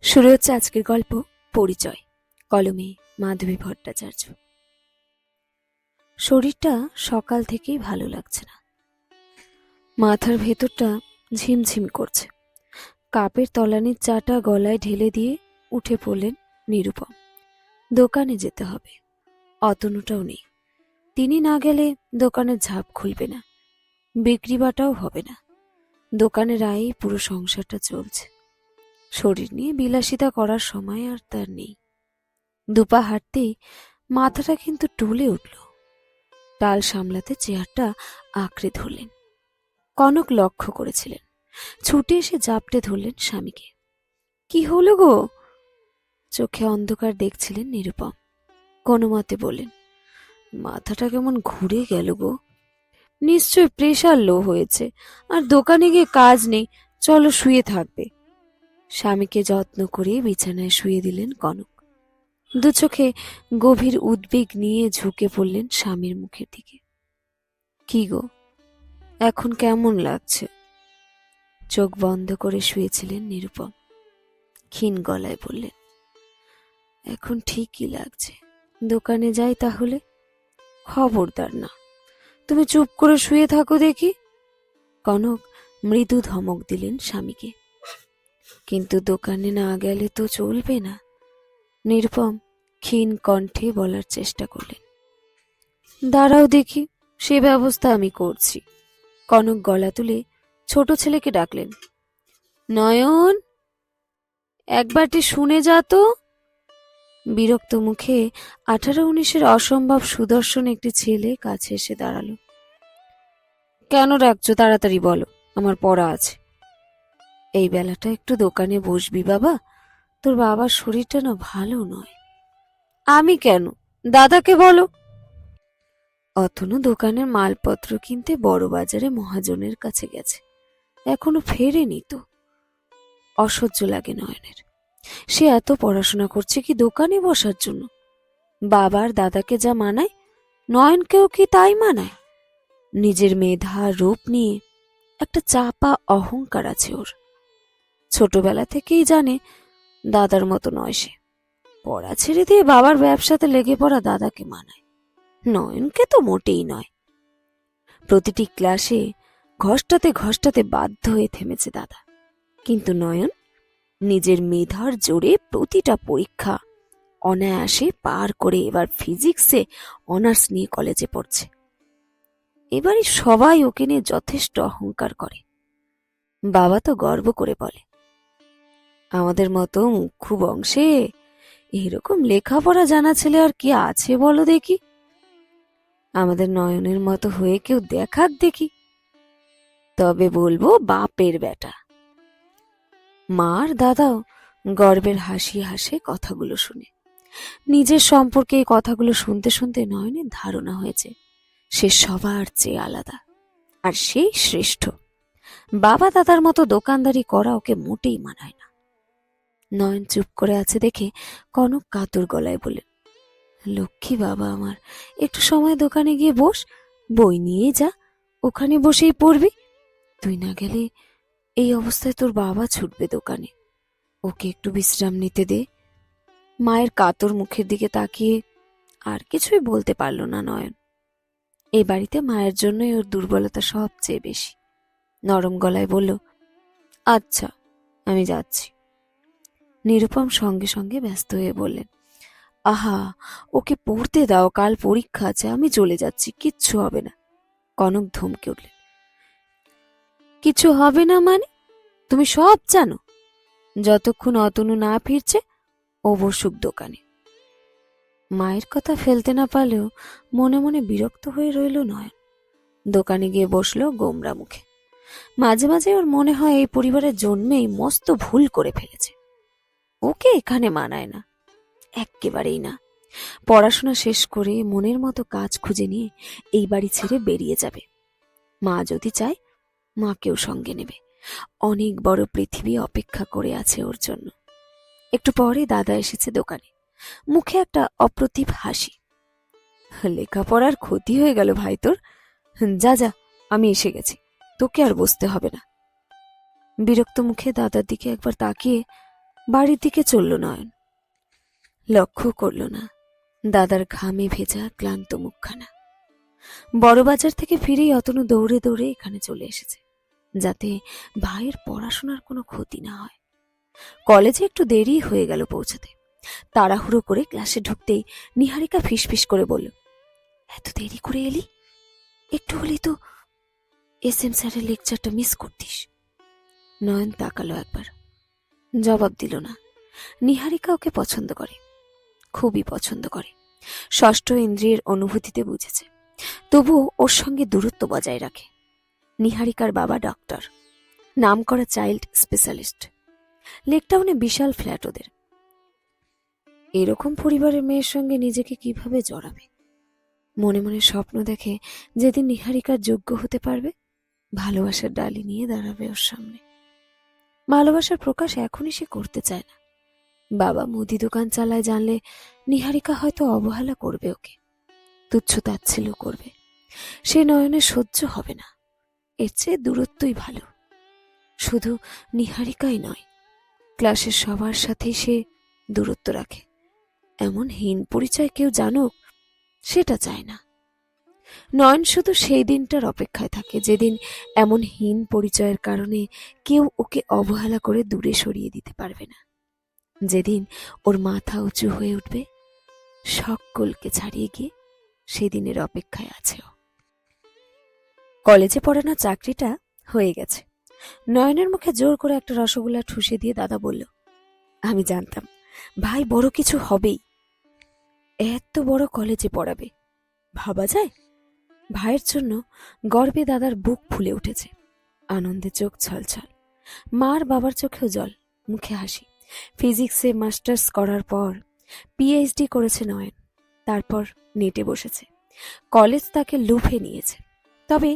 শুরু হচ্ছে আজকের গল্প পরিচয়। কলমে মাধবী ভট্টাচার্য। শরীরটা সকাল থেকেই ভালো লাগছে না, মাথার ভেতরটা ঝিমঝিম করছে। কাপের তলানির চাটা গলায় ঢেলে দিয়ে উঠে পড়লেন নিরুপম। দোকানে যেতে হবে, অতনুটাও নেই। তিনি না গেলে দোকানের ঝাঁপ খুলবে না, বিক্রি বাটাও হবে না। দোকানের আয়েই পুরো সংসারটা চলছে। শরীর নিয়ে বিলাসিতা করার সময় আর তার নেই। দুপা হাঁটতেই মাথাটা কিন্তু টুলে উঠল। টাল সামলাতে চেয়ারটা আঁকড়ে ধরলেন। কনক লক্ষ্য করেছিলেন, ছুটে এসে জাপটে ধরলেন স্বামীকে। কি হলো গো? চোখে অন্ধকার দেখছিলেন নিরুপম। কোনো মতে বললেন, মাথাটা কেমন ঘুরে গেল গো। নিশ্চয় প্রেশার লো হয়েছে, আর দোকানে গিয়ে কাজ নেই, চলো শুয়ে থাকবে। স্বামীকে যত্ন করে বিছানায় শুয়ে দিলেন কনক। দু চোখে গভীর উদ্বেগ নিয়ে ঝুঁকে পড়লেন স্বামীর মুখের দিকে। কি গো, এখন কেমন লাগছে? চোখ বন্ধ করে শুয়েছিলেন নিরুপম। ক্ষীণ গলায় বললেন, এখন ঠিকই লাগছে। দোকানে যাই তাহলে? খবরদার না, তুমি চুপ করে শুয়ে থাকো দেখি। কনক মৃদু ধমক দিলেন স্বামীকে। কিন্তু দোকানে না গেলে তো চলবে না। নিরুপম ক্ষীণ কণ্ঠে বলার চেষ্টা করলেন। দাঁড়াও দেখি, সে ব্যবস্থা আমি করছি। কনক গলা তুলে ছোট ছেলেকে ডাকলেন। নয়ন, একবারটি শুনে যা তো। বিরক্ত মুখে 18-19-এর অসম্ভব সুদর্শন একটি ছেলে কাছে এসে দাঁড়ালো। কেন ডাকছো? তাড়াতাড়ি বলো, আমার পড়া আছে। এই বেলাটা একটু দোকানে বসবি বাবা? তোর বাবার শরীরটা না ভালো নয়। আমি কেন? দাদাকে বলো। অতনু দোকানের মালপত্র কিনতে বড় বাজারে মহাজনের কাছে গেছে, এখনো ফেরেনি তো। অসহ্য লাগে নয়নের। সে এত পড়াশোনা করছে কি দোকানে বসার জন্য? বাবার দাদাকে যা মানায়, নয়নকেও কি তাই মানায়? নিজের মেধা রূপ নিয়ে একটা চাপা অহংকার আছে ওর। ছোটবেলা থেকেই জানে দাদার মতো নয় সে। পড়া ছেড়ে দিয়ে বাবার ব্যবসাতে লেগে পড়া দাদাকে মানায়, নয়নকে তো মোটেই নয়। প্রতিটি ক্লাসে ঘষ্টাতে ঘষ্টাতে বাধ্য হয়ে থেমেছে দাদা, কিন্তু নয়ন নিজের মেধার জোরে প্রতিটা পরীক্ষা অনায়াসে পার করে এবার ফিজিক্সে অনার্স নিয়ে কলেজে পড়ছে। এবারই সবাই ওকে নিয়ে যথেষ্ট অহংকার করে। বাবা তো গর্ব করে বলে, আমাদের মতো মুখ্য বংশে এরকম লেখাপড়া জানা ছেলে আর কি আছে বলো দেখি? আমাদের নয়নের মতো হয়ে কেউ দেখাক দেখি, তবে বলবো বাপের বেটা। মার দাদাও গর্বের হাসি হাসে কথাগুলো শুনে। নিজের সম্পর্কে এই কথাগুলো শুনতে শুনতে নয়নের ধারণা হয়েছে সে সবার চেয়ে আলাদা, আর সেই শ্রেষ্ঠ। বাবা দাদার মতো দোকানদারি করা ওকে মোটেই মানায় না। নয়ন চুপ করে আছে দেখে কনক কাতর গলায় বলে, লক্ষ্মী বাবা আমার, একটু সময় দোকানে গিয়ে বস, বই নিয়ে যা, ওখানে বসেই পড়বি। তুই না গেলে এই অবস্থায় তোর বাবা ছুটবে দোকানে, ওকে একটু বিশ্রাম নিতে দে। মায়ের কাতর মুখের দিকে তাকিয়ে আর কিছুই বলতে পারল না নয়ন। এই বাড়িতে মায়ের জন্যই ওর দুর্বলতা সবচেয়ে বেশি। নরম গলায় বলল, আচ্ছা, আমি যাচ্ছি। নিরুপম সঙ্গে সঙ্গে ব্যস্ত হয়ে বললেন, আহা, ওকে পড়তে দাও, কাল পরীক্ষা আছে, আমি চলে যাচ্ছি, কিচ্ছু হবে না। কনক ধমকে উঠলেন, কিছু হবে না মানে? তুমি সব জানো। যতক্ষণ অতনু না ফিরছে ও বসুক দোকানে। মায়ের কথা ফেলতে না পারলেও মনে মনে বিরক্ত হয়ে রইল নয়ন। দোকানে গিয়ে বসলো গোমরা মুখে। মাঝে মাঝে ওর মনে হয় এই পরিবারের জন্মেই মস্ত ভুল করে ফেলেছে। ওকে এখানে মানায় না, এক্কেবারেই না। পড়াশোনা শেষ করে মনের মতো কাজ খুঁজে নিয়ে এই বাড়ি ছেড়ে বেরিয়ে যাবে। মা যদি চায় মাকেও সঙ্গে নেবে। অনেক বড় পৃথিবী অপেক্ষা করে আছে ওর জন্য। একটু পরে দাদা এসেছে দোকানে, মুখে একটা অপ্রতিভ হাসি। লেখাপড়ার ক্ষতি হয়ে গেল ভাই তোর। যা যা, আমি এসে গেছি, তোকে আর বসতে হবে না। বিরক্ত মুখে দাদার দিকে একবার তাকিয়ে বাড়ির দিকে চলল নয়ন। লক্ষ্য করল না দাদার ঘামে ভেজা ক্লান্ত মুখখানা। বড়বাজার থেকে ফিরেই অতনু দৌড়ে দৌড়ে এখানে চলে এসেছে, যাতে ভাইয়ের পড়াশোনার কোনো ক্ষতি না হয়। কলেজে একটু দেরি হয়ে গেল পৌঁছাতে। তাড়াহুড়ো করে ক্লাসে ঢুকতেই নিহারিকা ফিসফিস করে বলল, এত দেরি করে এলি? একটু হলেই তো এসএম স্যারের লেকচারটা মিস করতিস। নয়ন তাকালো একবার, জবাব দিল না। নিহারিকা ওকে পছন্দ করে, খুবই পছন্দ করে। ষষ্ঠ ইন্দ্রিয়ের অনুভূতিতে বুঝেছে, তবুও ওর সঙ্গে দূরত্ব বজায় রাখে। নিহারিকার বাবা ডক্টর, নামকরা চাইল্ড স্পেশালিস্ট। লেকটাউনে বিশাল ফ্ল্যাট ওদের। এরকম পরিবারের মেয়ের সঙ্গে নিজেকে কিভাবে জড়াবে? মনে মনে স্বপ্ন দেখে যেদিন নিহারিকার যোগ্য হতে পারবে, ভালোবাসার ডালি নিয়ে দাঁড়াবে ওর সামনে। ভালোবাসার প্রকাশ এখনই সে করতে চায় না। বাবা মুদি দোকান চালায় জানলে নিহারিকা হয়তো অবহেলা করবে ওকে, তুচ্ছ তাচ্ছিল্য করবে। সে নয়নের সহ্য হবে না। এর চেয়ে দূরত্বই ভালো। শুধু নিহারিকাই নয়, ক্লাসের সবার সাথেই সে দূরত্ব রাখে। এমন হীন পরিচয় কেউ জানুক, সেটা চায় না। নয়ন শুধু সেই দিনটার অপেক্ষায় থাকে যেদিন এমন হীন পরিচয়ের কারণে কেউ ওকে অবহেলা করে দূরে সরিয়ে দিতে পারবে না। যেদিন ওর মাথা উঁচু হয়ে উঠবে, সকলকে ছাড়িয়ে গিয়ে সেদিনের অপেক্ষায় আছে ও। কলেজে পড়ানো চাকরিটা হয়ে গেছে। নয়নের মুখে জোর করে একটা রসগোল্লা ঠুসে দিয়ে দাদা বলল, আমি জানতাম ভাই বড় কিছু হবেই। এত বড় কলেজে পড়াবে, ভাবা যায়? ভাইয়ের জন্য গর্বে দাদার বুক ফুলে উঠেছে, আনন্দে চোখ ছলছল। মার বাবার চোখেও জল, মুখে হাসি। ফিজিক্সে মাস্টার্স করার পর পিএইচডি করেছে নয়ন, তারপর নেটে বসেছে। কলেজ তাকে লুফে নিয়েছে। তবে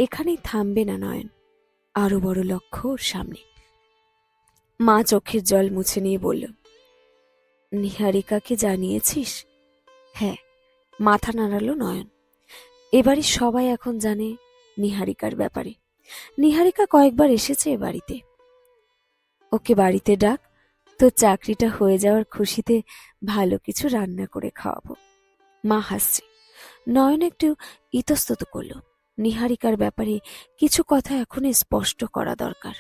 এখানেই থামবে না নয়ন, আরো বড় লক্ষ্য ওর সামনে। মা চোখের জল মুছে নিয়ে বলল, নিহারিকাকে জানিয়েছিস? হ্যাঁ, মাথা নাড়ালো নয়ন। এবারই সবাই এখন জানে নিহারিকার ব্যাপারে। নিহারিকা কয়েকবার এসেছে এ বাড়িতে। ওকে বাড়িতে ডাক, তো চাকরিটা হয়ে যাওয়ার খুশিতে ভালো কিছু রান্না করে খাওয়াবো। মা হাসছে। নয়ন একটু ইতস্তত করল। নিহারিকার ব্যাপারে কিছু কথা এখন স্পষ্ট করা দরকার।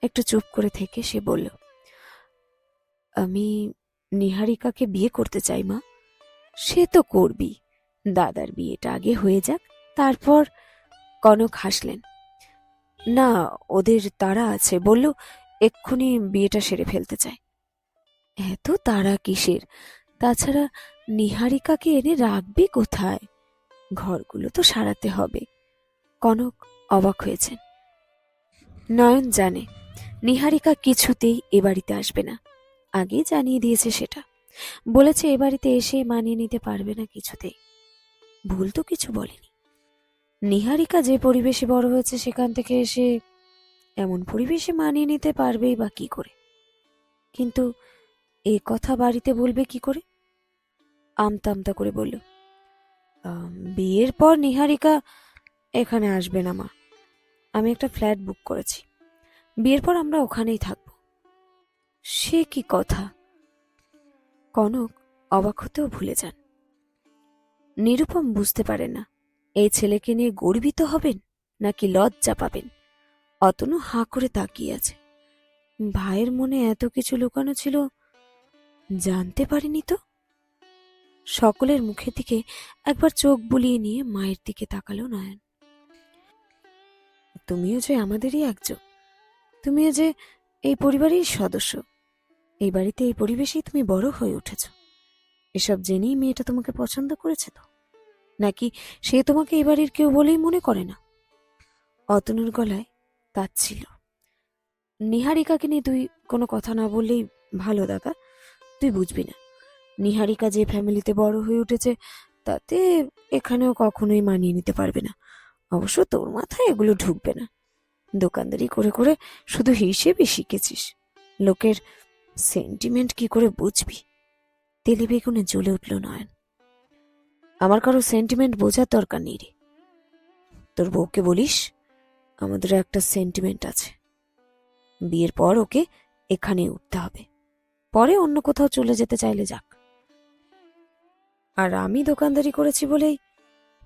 একটু চুপ করে থেকে সে বলল, আমি নিহারিকাকে বিয়ে করতে চাই মা। সে তো করবি, দাদার বিয়েটা আগে হয়ে যাক, তারপর। কনক হাসলেন। না, ওদের তাড়া আছে, বলল এক্ষুনি বিয়েটা সেরে ফেলতে চায়। এত তাড়া কিসের? তাছাড়া নিহারিকাকে এনে রাখবি কোথায়? ঘরগুলো তো সারাতে হবে। কনক অবাক হয়েছেন। নয়ন জানে নিহারিকা কিছুতেই এ বাড়িতে আসবে না, আগেই জানিয়ে দিয়েছে সেটা। বলেছে এ বাড়িতে এসে মানিয়ে নিতে পারবে না কিছুতেই। ভুল তো কিছু বলেনি। নিহারিকা যে পরিবেশে বড় হয়েছে সেখান থেকে এসে এমন পরিবেশে মানিয়ে নিতে পারবেই বা কি করে? কিন্তু এ কথা বাড়িতে বলবে কি করে? আমতা আমতা করে বলল, বিয়ের পর নিহারিকা এখানে আসবে না মা। আমি একটা ফ্ল্যাট বুক করেছি, বিয়ের পর আমরা ওখানেই থাকব। সে কি কথা? কনক অবাক হতেও ভুলে যান। নিরুপম বুঝতে পারেন না এই ছেলেকে নিয়ে গর্বিত হবেন নাকি লজ্জা পাবেন। অতনু হাঁ করে তাকিয়ে আছে। ভাইয়ের মনে এত কিছু লুকানো ছিল, জানতে পারিনি তো। সকলের মুখের দিকে একবার চোখ বুলিয়ে নিয়ে মায়ের দিকে তাকালো নয়ন। তুমিও যে আমাদেরই একজন, তুমিও যে এই পরিবারের সদস্য। এই বাড়িতে এই পরিবেশেই তুমি বড় হয়ে উঠেছ। এসব জেনেই মেয়েটা তোমাকে পছন্দ করেছে তো, নাকি সে তোমাকে এই বাড়ির কেউ বলেই মনে করে না? অতনুর গলায় তাচ্ছিল। নিহারিকাকে নিয়ে তুই কোনো কথা না বললেই ভালো দাদা। তুই বুঝবি না, নিহারিকা যে ফ্যামিলিতে বড় হয়ে উঠেছে তাতে এখানেও কখনোই মানিয়ে নিতে পারবে না। অবশ্য তোর মাথায় এগুলো ঢুকবে না। দোকানদারি করে করে শুধু হিসেবে শিখেছিস, লোকের সেন্টিমেন্ট কি করে বুঝবি? তেলে বেগুনে জ্বলে উঠল নয়ন। আমার কারো সেন্টিমেন্ট বোঝার দরকার নেই রে। তোর বউকে বলিস আমাদের একটা সেন্টিমেন্ট আছে, বিয়ের পর ওকে এখানে উঠতে হবে। পরে অন্য কোথাও চলে যেতে চাইলে যাক। আর আমি দোকানদারি করেছি বলেই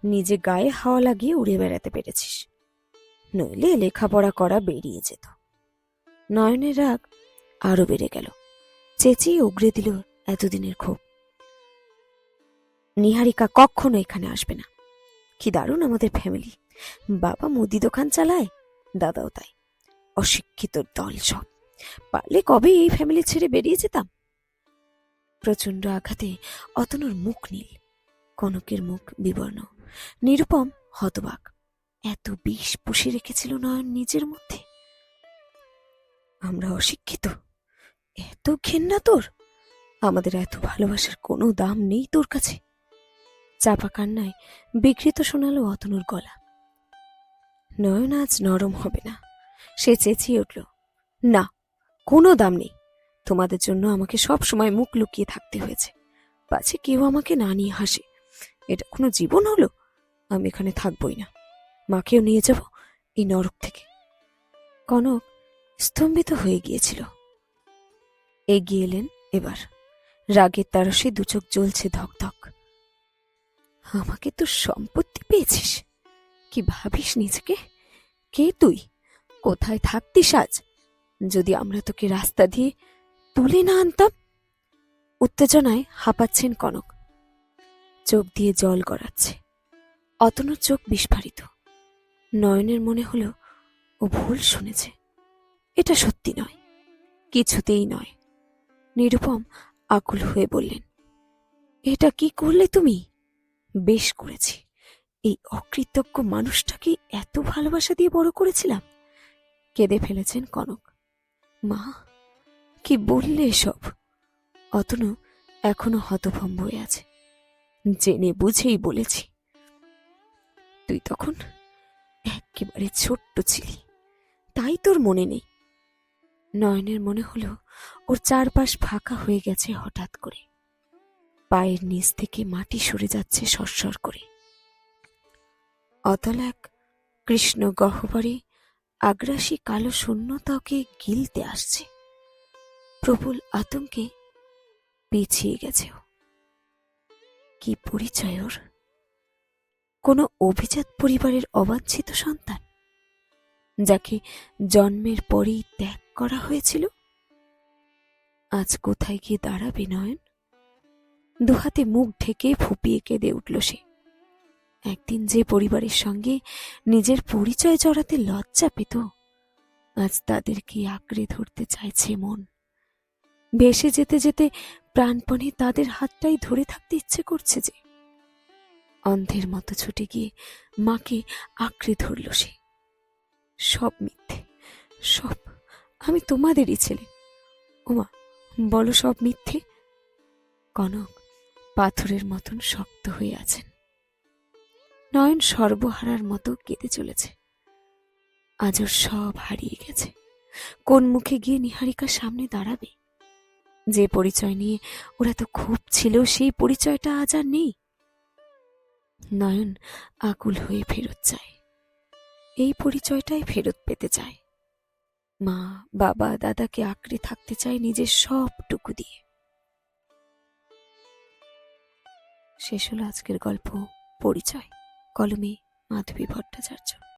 নিজে গায়ে হাওয়া লাগিয়ে উড়ে বেড়াতে পেরেছিস, নইলে লেখাপড়া করা বেরিয়ে যেত। নয়নের রাগ আরো বেড়ে গেল, চেঁচিয়ে উগরে দিল এতদিনের ক্ষোভ। নিহারিকা কখনো এখানে আসবে না। কি দারুণ আমাদের ফ্যামিলি, বাবা মুদি দোকান চালায়, দাদাও তাই। অশিক্ষিত দল সব, পারলে কবে এই ফ্যামিলি ছেড়ে বেরিয়ে যেতাম। প্রচন্ড আঘাতে অতনুর মুখ নীল, কনকের মুখ বিবর্ণ, নিরুপম হতবাক। এত বিষ পুষে রেখেছিল নয়ন নিজের মধ্যে। আমরা অশিক্ষিত, এত ঘেন্না তোর? আমাদের এত ভালোবাসার কোনো দাম নেই তোর কাছে? চাপা কান্নায় বিকৃত শোনালো অতনুর গলা। নয়ন আজ নরম হবে না, সে চেঁচিয়ে উঠল, না, কোনো দাম নেই। তোমাদের জন্য আমাকে সব সময় মুখ লুকিয়ে থাকতে হয়েছে, পাছে কেউ আমাকে না নিয়ে হাসে। এটা কোনো জীবন হলো? আমি এখানে থাকবই না, মাকেও নিয়ে যাব এই নরক থেকে। কনক স্তম্ভিত হয়ে গিয়েছিল। এগিয়ে এলেন এবার, রাগের তারসে দুচোখ জ্বলছে ধকধক। আমাকে তো সম্পত্তি পেয়েছিস, কি ভাবিস নিজেকে? কে তুই? কোথায় থাকতিস আজ, যদি আমরা তোকে রাস্তা দিয়ে তুলে না আনতাম? উত্তেজনায় হাঁপাচ্ছেন কনক, চোখ দিয়ে জল গড়াচ্ছে। অতনুর চোখ বিস্ফারিত। নয়নের মনে হলো ও ভুল শুনেছে, এটা সত্যি নয়, কিছুতেই নয়। নিরুপম আকুল হয়ে বললেন, এটা কি করলে তুমি? বেশ করেছি, এই অকৃতজ্ঞ মানুষটাকে এত ভালোবাসা দিয়ে বড় করেছিলাম। কেঁদে ফেলেছেন কনক। মা, কি বললে এসব? অতনু এখনো হতভম্ব হয়ে আছে। জেনে বুঝেই বলেছি, তুই তখন একেবারে ছোট্ট ছিলি, তাই তোর মনে নেই। নয়নের মনে হলো ওর চারপাশ ফাঁকা হয়ে গেছে হঠাৎ করে, পায়ের নিচ থেকে মাটি সরে যাচ্ছে সরসর করে। অতল এক কৃষ্ণ গহ্বরে আগ্রাসী কালো শূন্যতাকে গিলতে আসছে। প্রবল আতঙ্কে পিছিয়ে গেছে ও। কি পরিচয় ওর? কোনো অভিজাত পরিবারের অবাঞ্ছিত সন্তান, যাকে জন্মের পরেই ত্যাগ করা হয়েছিল। আজ কোথায় গিয়ে দাঁড়াবে নয়ন? দুহাতে মুখ ঢেকে ফুপিয়ে কেঁদে উঠল সে। একদিন যে পরিবারের সঙ্গে নিজের পরিচয় জড়াতে লজ্জা পেত, আজ তাদেরকে আঁকড়ে ধরতে চাইছে মন। ভেসে যেতে যেতে প্রাণপণে তাদের হাতটাই ধরে থাকতে ইচ্ছে করছে যে। অন্ধের মতো ছুটে গিয়ে মাকে আঁকড়ে ধরল সে। সব মিথ্যে, সব, আমি তোমাদেরই ছেলে। ওমা, বলো সব মিথ্যে? কনক পাথরের মতন শক্ত হয়ে আছেন। নয়ন সর্বহারার মতো কেঁদে চলেছে। আজ ওর সব হারিয়ে গেছে। কোন মুখে গিয়ে নিহারিকার সামনে দাঁড়াবে? যে পরিচয় নিয়ে ওরা তো খুব ছিল, সেই পরিচয়টা আজ আর নেই। নয়ন আকুল হয়ে ফেরত চায়, এই পরিচয়টাই ফেরত পেতে চায়। মা, বাবা, দাদাকে আঁকড়ে থাকতে চায় নিজের সবটুকু দিয়ে। শেষ হলো আজকের গল্প পরিচয়। কলমে মাধবী ভট্টাচার্য।